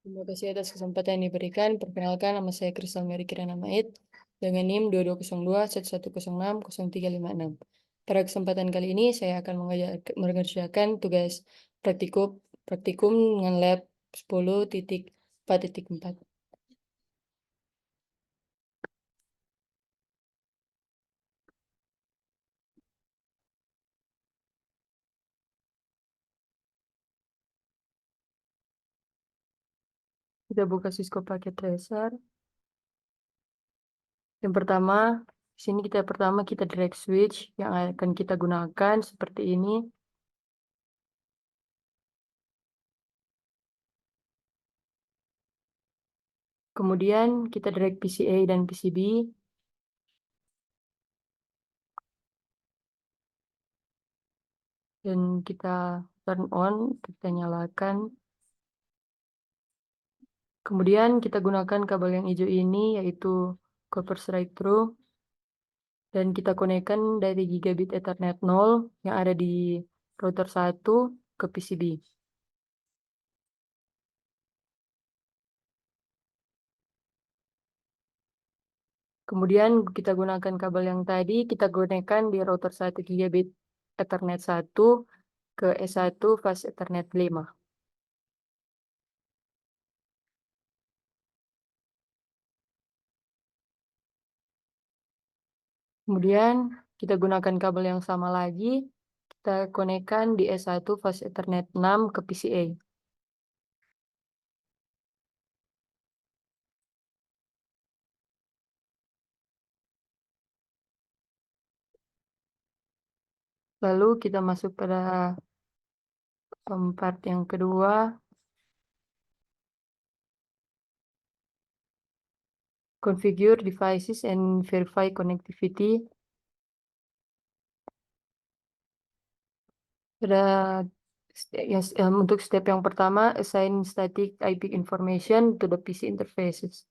Terima kasih atas kesempatan yang diberikan. Perkenalkan, nama saya Kristal Mary Kirana Mait dengan NIM 2202-1106-0356. Pada kesempatan kali ini, saya akan mengerjakan tugas praktikum dengan lab 10.4.4. Kita buka Cisco Packet Tracer. Yang pertama, di sini kita direct switch yang akan kita gunakan seperti ini. Kemudian kita direct PCA dan PCB. Dan kita turn on, kita nyalakan. Kemudian kita gunakan kabel yang hijau ini, yaitu copper straight through. Dan kita konekkan dari gigabit Ethernet 0 yang ada di router 1 ke PCB. Kemudian kita gunakan kabel yang tadi, kita konekkan di router 1 gigabit Ethernet 1 ke S1 fast Ethernet 5. Kemudian kita gunakan kabel yang sama lagi, kita konekkan di S1 fast Ethernet 6 ke PCA. Lalu kita masuk pada part yang kedua. Configure devices and verify connectivity. Untuk step yang pertama, assign static IP information to the PC interfaces.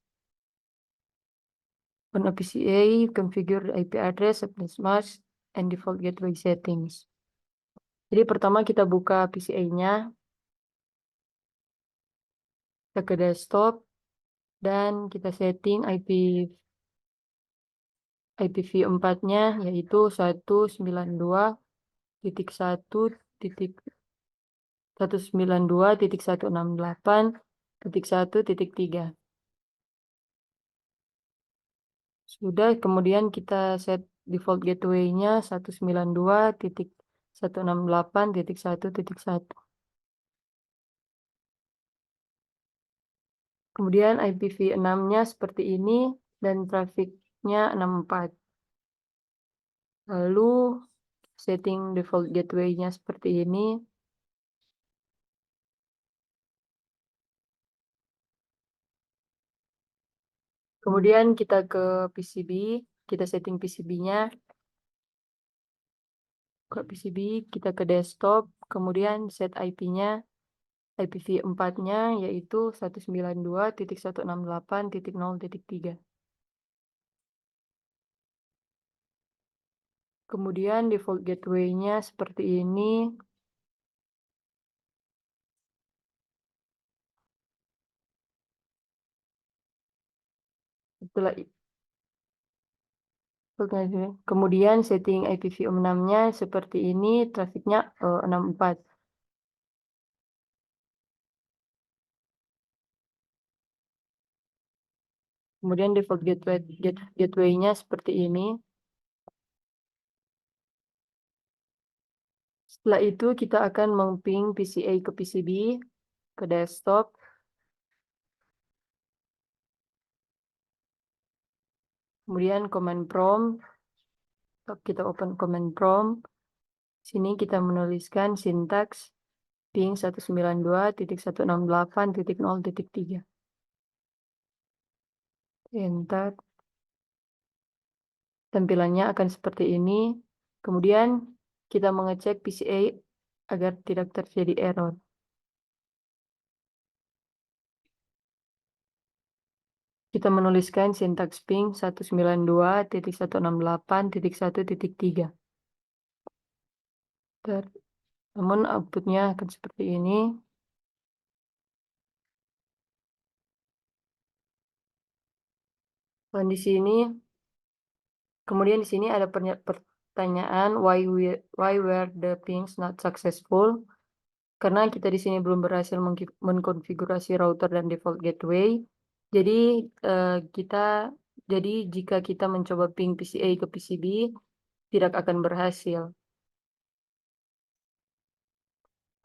On a PCA, configure the IP address, subnet mask, and default gateway settings. Jadi pertama kita buka PCA-nya, kita ke desktop, dan kita setting IPv4-nya, yaitu 192.168.1.3. Sudah, kemudian kita set default gateway-nya 192.168.1.1. Kemudian IPv6-nya seperti ini dan trafficnya 64. Lalu setting default gateway-nya seperti ini. Kemudian kita ke PCB, kita setting PCB-nya. Ke PCB, kita ke desktop, kemudian set IP-nya, IPv4-nya yaitu 192.168.0.3. Kemudian default gateway-nya seperti ini. Kemudian setting IPv6-nya seperti ini, trafiknya 64. Kemudian default gateway-nya seperti ini. Setelah itu kita akan meng-ping PCA ke PCB, ke desktop. Kemudian command prompt, kita open command prompt. Sini kita menuliskan sintaks ping 192.168.0.3. Enter. Tampilannya akan seperti ini. Kemudian kita mengecek PCA agar tidak terjadi error. Kita menuliskan sintaks ping 192.168.1.3. Namun outputnya akan seperti ini. Dan di sini, kemudian di sini ada pertanyaan why were the pings not successful? Karena kita di sini belum berhasil mengkonfigurasi router dan default gateway. Jadi jika kita mencoba ping PCA ke PCB, tidak akan berhasil.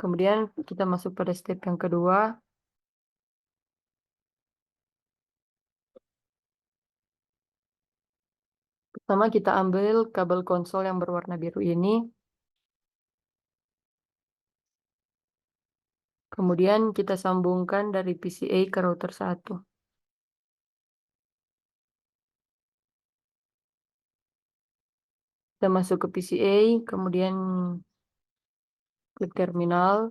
Kemudian kita masuk pada step yang kedua. Pertama kita ambil kabel konsol yang berwarna biru ini. Kemudian kita sambungkan dari PCA ke router 1. Kita masuk ke PCA, kemudian klik terminal.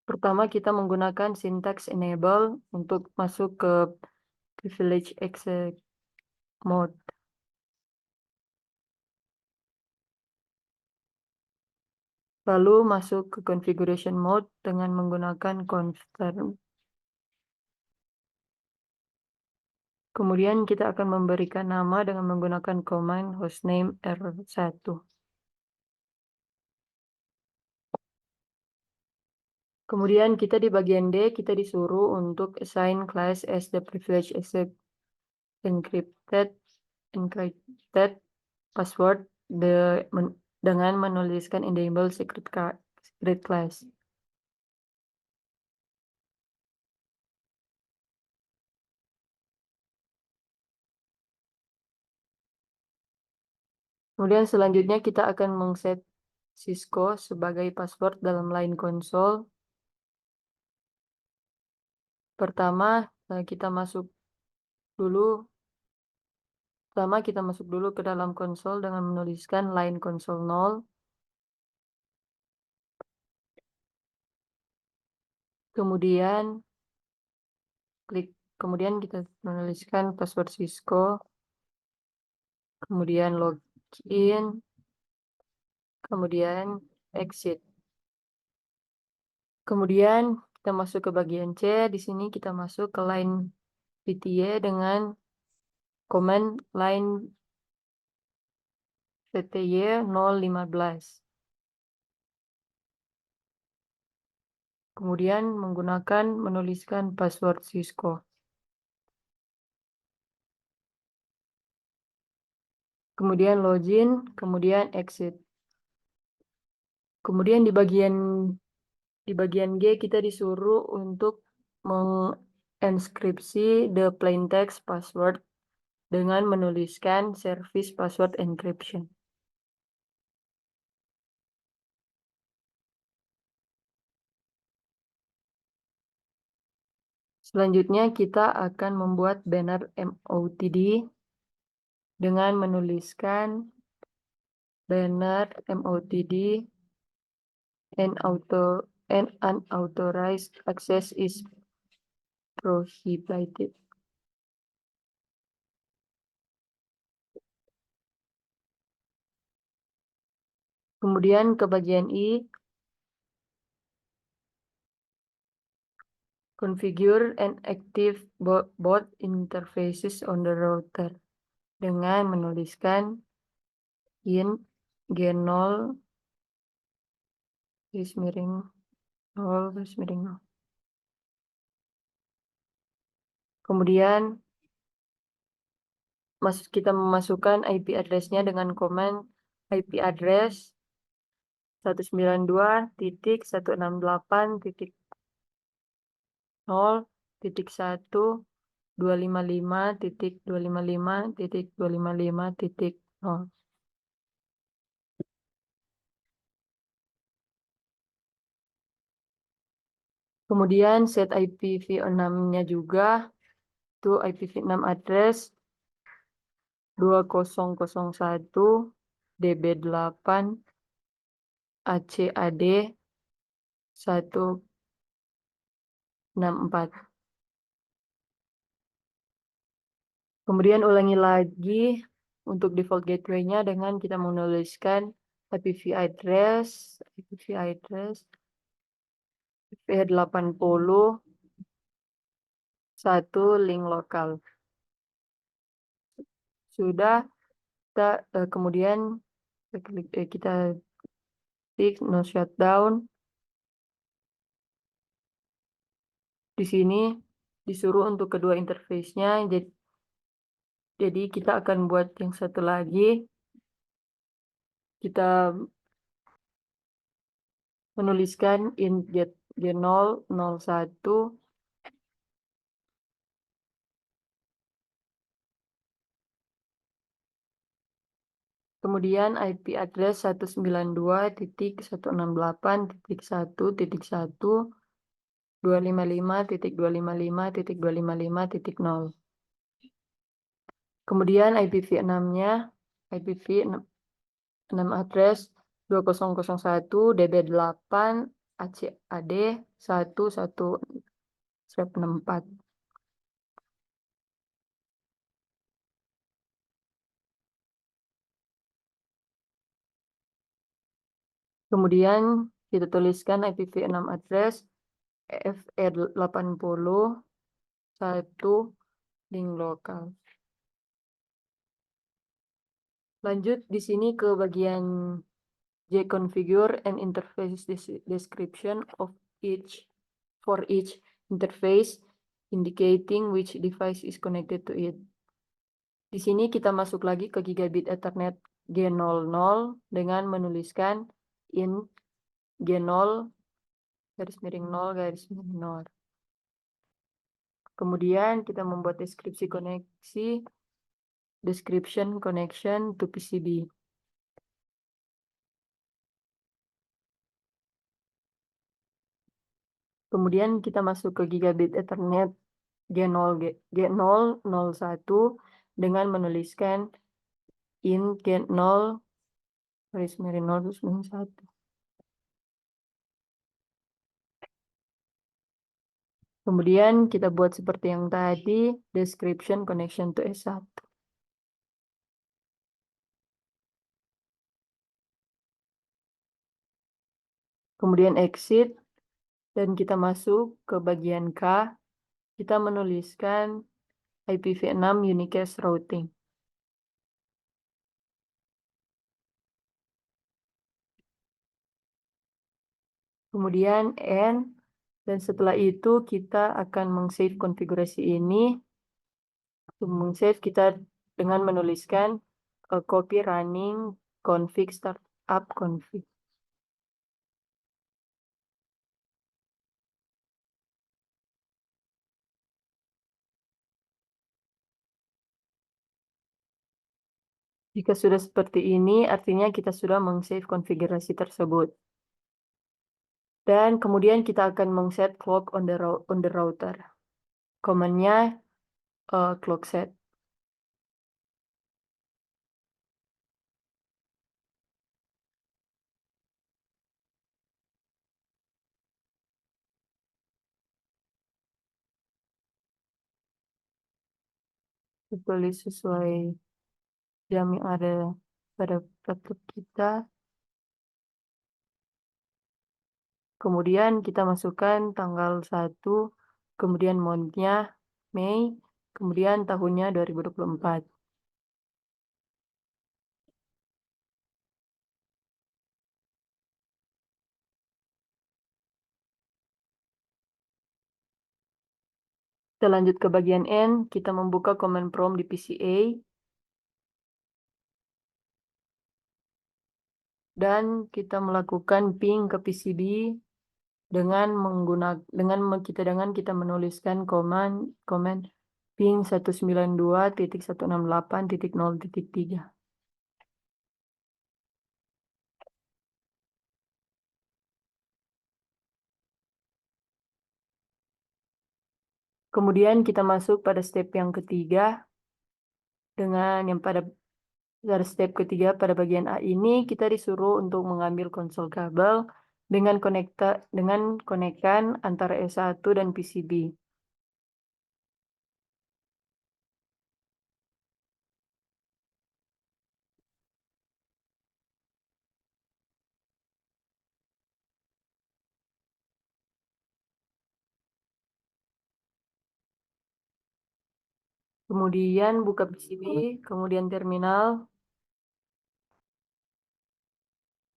Pertama kita menggunakan syntax enable untuk masuk ke privilege exec mode. Lalu masuk ke configuration mode dengan menggunakan confirm. Kemudian kita akan memberikan nama dengan menggunakan command hostname R1. Kemudian kita di bagian D, kita disuruh untuk assign class as the privilege access encrypted password dengan menuliskan enable secret class. Kemudian selanjutnya kita akan mengset Cisco sebagai password dalam line console. Pertama kita masuk dulu ke dalam konsol dengan menuliskan line console 0. Kemudian kita menuliskan password Cisco. Kemudian login. Kemudian exit. Kemudian kita masuk ke bagian C. Di sini kita masuk ke line PTA dengan command line PTY 015. Kemudian menuliskan password Cisco. Kemudian login, kemudian exit. Kemudian di bagian G kita disuruh untuk menginskripsi the plain text password dengan menuliskan service password encryption. Selanjutnya kita akan membuat banner MOTD dengan menuliskan banner MOTD and unauthorized access is prohibited. Kemudian ke bagian I, configure and active both interfaces on the router dengan menuliskan int g0 garis miring 0 garis miring 0. Kemudian kita memasukkan IP address-nya dengan command IP address 192.168.255.255.255.0. Kemudian set IPv6-nya juga, itu IPv6 address 2001 DB8 ACAD 164. Kemudian ulangi lagi untuk default gateway-nya dengan kita menuliskan IPv address FE80 satu link lokal. Sudah, kemudian kita klik no shutdown. Di sini disuruh untuk kedua interface-nya. Jadi kita akan buat yang satu lagi. Kita menuliskan int G001. Kemudian IP address 192.168.1.255.255.255.0. Kemudian IPv6-nya, IPv6 address 2001 DB8 ACAD 11/64. Kemudian kita tuliskan IPv6 address FE80 satu link lokal. Lanjut di sini ke bagian JConfigure and interface description of for each interface indicating which device is connected to it. Di sini kita masuk lagi ke gigabit Ethernet G00 dengan menuliskan int G0 _0 _0. Kemudian kita membuat deskripsi koneksi, description connection to PCB. Kemudian kita masuk ke gigabit Ethernet G001 dengan menuliskan int G0 _0 _1. Kemudian kita buat seperti yang tadi, description connection to S1. Kemudian exit, dan kita masuk ke bagian K. Kita menuliskan IPv6 unicast routing. Kemudian N, dan setelah itu kita akan meng-save konfigurasi ini. Untuk meng-save kita dengan menuliskan copy running config startup config. Jika sudah seperti ini, artinya kita sudah meng-save konfigurasi tersebut. Dan kemudian kita akan meng-set clock on the router. Command-nya clock set. Tulis sesuai jam yang ada pada laptop kita. Kemudian kita masukkan tanggal 1, kemudian month-nya Mei, kemudian tahunnya 2024. Kita lanjut ke bagian N, kita membuka command prompt di PCA. Dan kita melakukan ping ke PCB dengan kita menuliskan command ping 192.168.0.3. Kemudian kita masuk pada step yang ketiga. Pada step ketiga pada bagian A ini kita disuruh untuk mengambil konsol kabel dengan konekkan antara S1 dan PCB. Kemudian buka PCB, kemudian terminal,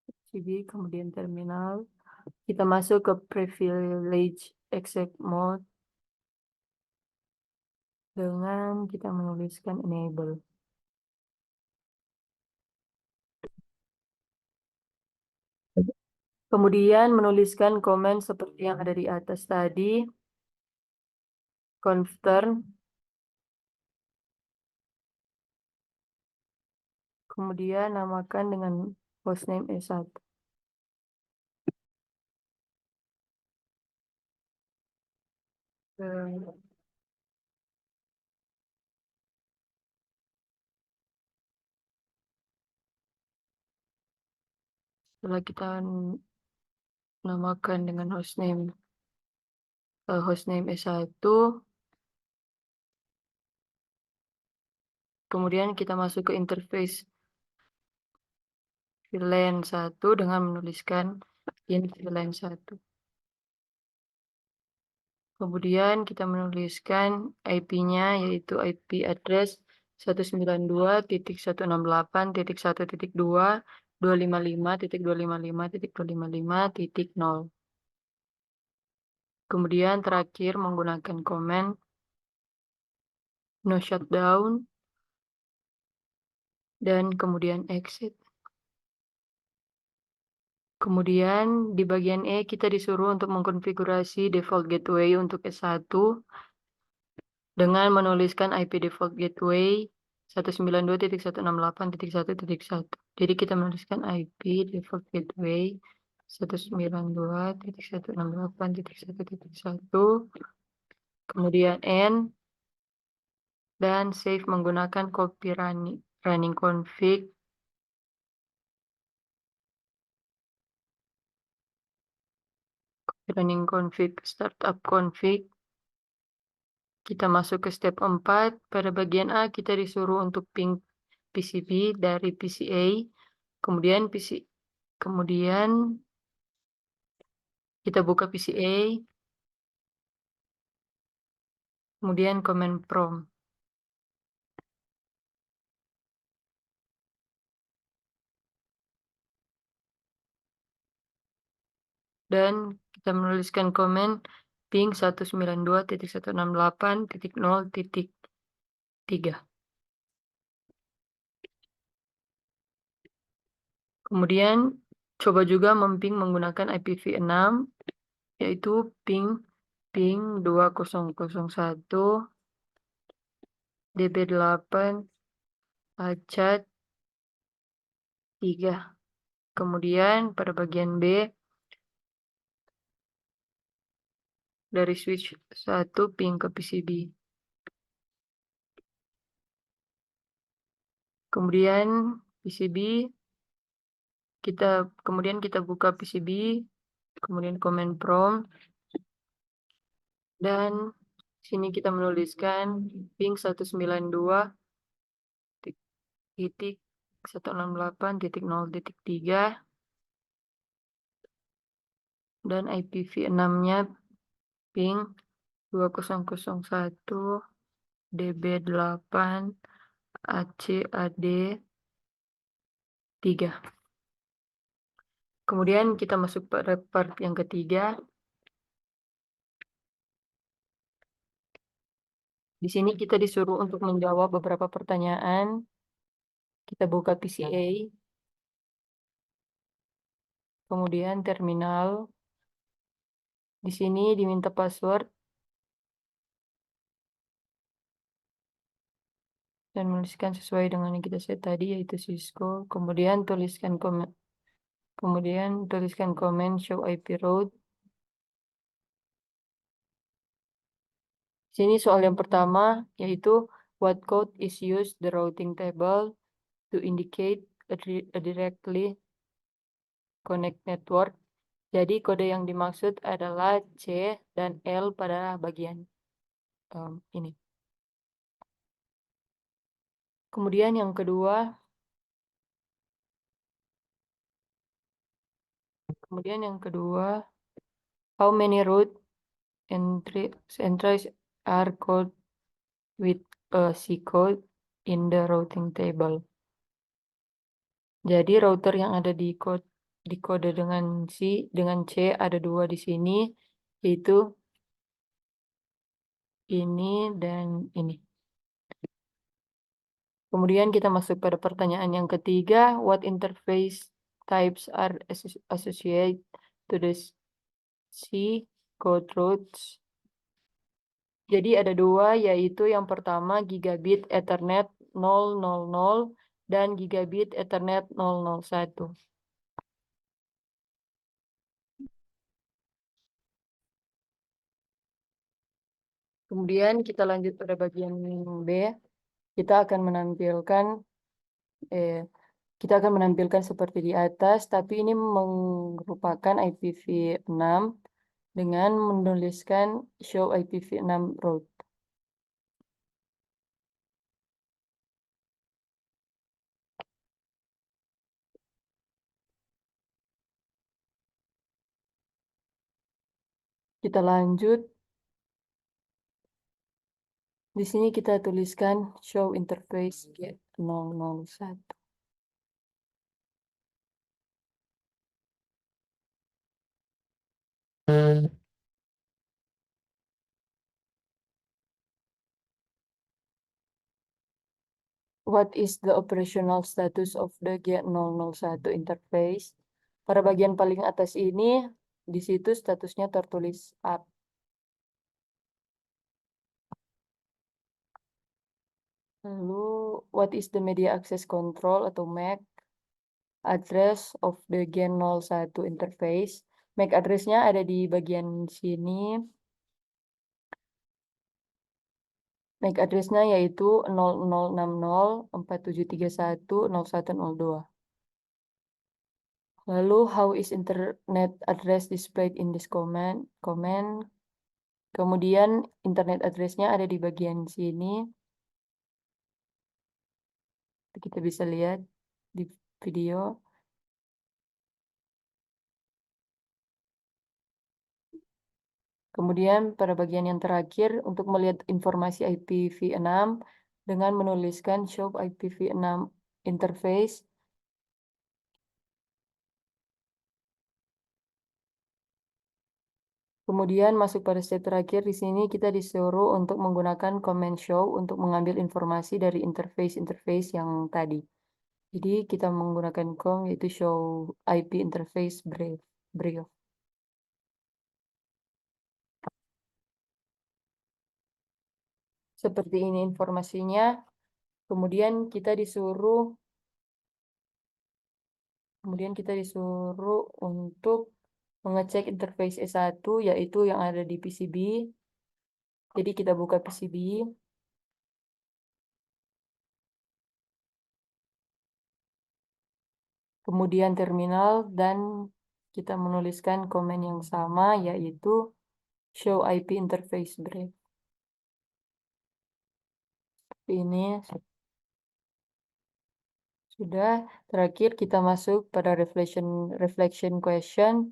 PCB, kemudian terminal. Kita masuk ke privilege exec mode dengan kita menuliskan enable. Kemudian menuliskan komen seperti yang ada di atas tadi. Confirm. Kemudian namakan dengan hostname S1. Setelah kita namakan dengan hostname S1, kemudian kita masuk ke interface VLAN 1 dengan menuliskan in VLAN 1. Kemudian kita menuliskan IP-nya yaitu IP address 192.168.2.255.255.255.0. Kemudian terakhir menggunakan komen no shutdown dan kemudian exit. Kemudian di bagian E kita disuruh untuk mengkonfigurasi default gateway untuk S1 dengan menuliskan IP default gateway 192.168.1.1. Jadi kita menuliskan IP default gateway 192.168.1.1, kemudian N, dan save menggunakan copy running config startup config. Kita masuk ke step 4. Pada bagian A kita disuruh untuk ping PCB dari PCA. Kemudian kita buka PCA. Kemudian command prompt. Dan kita menuliskan komen ping 192.168.0.3. Kemudian coba juga memping menggunakan IPv6 yaitu ping 2001 db8 acat 3. Kemudian pada bagian B dari switch 1 ping ke PCB. Kemudian kita buka PCB, kemudian command prompt, dan sini kita menuliskan ping 192.168.0.3 dan IPv6-nya ping 2001 db8 ACAD 3. Kemudian kita masuk pada part yang ketiga. Di sini kita disuruh untuk menjawab beberapa pertanyaan. Kita buka PCA. Kemudian terminal. Di sini diminta password. Dan menuliskan sesuai dengan yang kita set tadi, yaitu Cisco. Kemudian tuliskan komen show IP route. Sini soal yang pertama, yaitu what code is used the routing table to indicate a directly connect network. Jadi kode yang dimaksud adalah C dan L pada bagian ini. Kemudian yang kedua, how many route entries are called with C code in the routing table. Jadi router yang ada di kode dengan C ada 2 di sini, yaitu ini dan ini. Kemudian kita masuk pada pertanyaan yang ketiga, what interface types are associated to the C code routes? Jadi ada 2, yaitu yang pertama gigabit Ethernet 000 dan gigabit Ethernet 001. Kemudian kita lanjut pada bagian B. Kita akan menampilkan seperti di atas, tapi ini merupakan IPv6 dengan menuliskan show IPv6 route. Kita lanjut. Di sini kita tuliskan show interface get 001. What is the operational status of the G001 interface? Pada bagian paling atas ini, di situ statusnya tertulis up. Lalu, what is the media access control atau MAC address of the G01 interface? MAC address-nya ada di bagian sini. MAC address-nya yaitu 006047310102. Lalu, how is internet address displayed in this comment? Kemudian, internet address-nya ada di bagian sini. Kita bisa lihat di video. Kemudian, pada bagian yang terakhir, untuk melihat informasi IPv6 dengan menuliskan show IPv6 interface. Kemudian masuk pada step terakhir, di sini kita disuruh untuk menggunakan command show untuk mengambil informasi dari interface yang tadi. Jadi kita menggunakan yaitu show IP interface brief. Seperti ini informasinya. Kemudian kita disuruh untuk mengecek interface E1, yaitu yang ada di PCB. Jadi kita buka PCB. Kemudian terminal, dan kita menuliskan komen yang sama, yaitu show IP interface brief. Ini sudah. Terakhir kita masuk pada reflection question.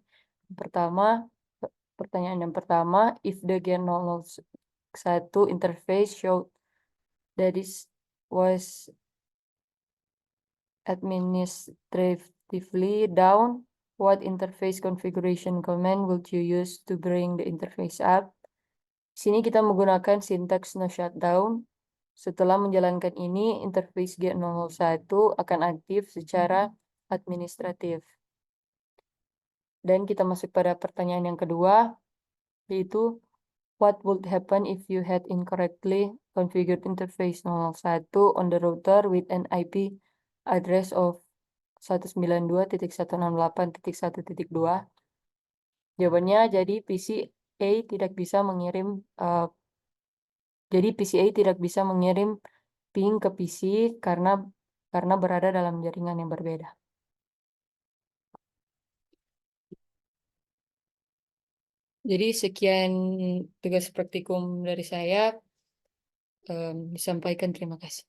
Pertanyaan yang pertama, if the G001 interface showed that is was administratively down, what interface configuration command would you use to bring the interface up? Sini kita menggunakan syntax no shutdown. Setelah menjalankan ini, interface G001 akan aktif secara administratif. Dan kita masuk pada pertanyaan yang kedua, yaitu what would happen if you had incorrectly configured interface 001 on the router with an IP address of 192.168.1.2? Jawabannya, jadi PCA tidak bisa mengirim ping ke PC karena berada dalam jaringan yang berbeda. Jadi sekian tugas praktikum dari saya. Disampaikan, terima kasih.